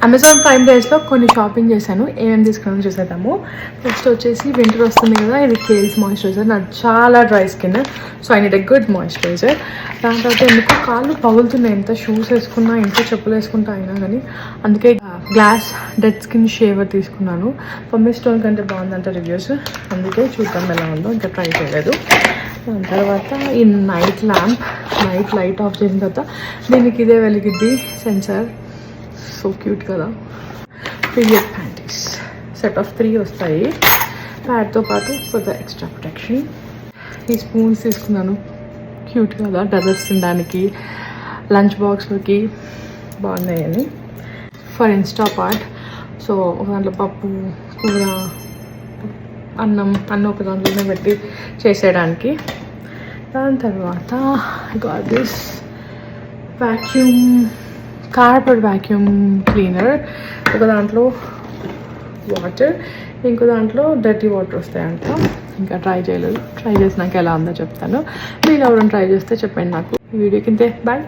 Amazon prime డేస్లో కొన్ని shopping చేశాను. ఏమేమి తీసుకున్నాను చూసేద్దాము. నెక్స్ట్ వచ్చేసి వింటర్ వస్తుంది కదా, ఇది కేల్స్ మాయిశ్చరైజర్. నాకు చాలా dry skin, so I need a good moisturiser. దాని తర్వాత ఎందుకు కాళ్ళు పగులుతున్నాయి, ఎంత షూస్ వేసుకున్నా ఎంత చెప్పులు వేసుకుంటా అయినా కానీ. అందుకే గ్లాస్ డెడ్ స్కిన్ షేవర్ తీసుకున్నాను. పమ్మి స్టోన్ కంటే బాగుందంట రివ్యూస్, అందుకే చూద్దాం ఎలా ఉందో, ఇంకా ట్రై చేయలేదు. దాని తర్వాత ఈ night lamp, night light of చేసిన తర్వాత దీనికి ఇదే వెలిగిద్ది సెన్సార్. సో క్యూట్ కదా. పీరియడ్ ప్యాంటీస్ సెట్ ఆఫ్ 3 వస్తాయి ప్యాడ్తో పాటు ఫర్ ద ఎక్స్ట్రా ప్రొటెక్షన్. ఈ స్పూన్స్ తీసుకున్నాను, క్యూట్ కదా, డెజర్ట్స్ తినడానికి, లంచ్ బాక్స్లోకి బాగున్నాయని. ఫర్ ఇన్స్టా పార్ట్, సో ఒక దాంట్లో పప్పు, కూర, అన్నం ఒక దాంట్లోనే పెట్టి చేసేయడానికి. దాని తర్వాత got this vacuum, carpet vacuum cleaner. ఒక దాంట్లో వాటర్, ఇంకో దాంట్లో డర్టీ వాటర్ వస్తాయంట. ఇంకా ట్రై చేయలేదు, ట్రై చేసినాక ఎలా ఉందో చెప్తాను. మీరు ఎవరైనా ట్రై చేస్తే చెప్పండి నాకు. ఈ వీడియో కింద బాయ్.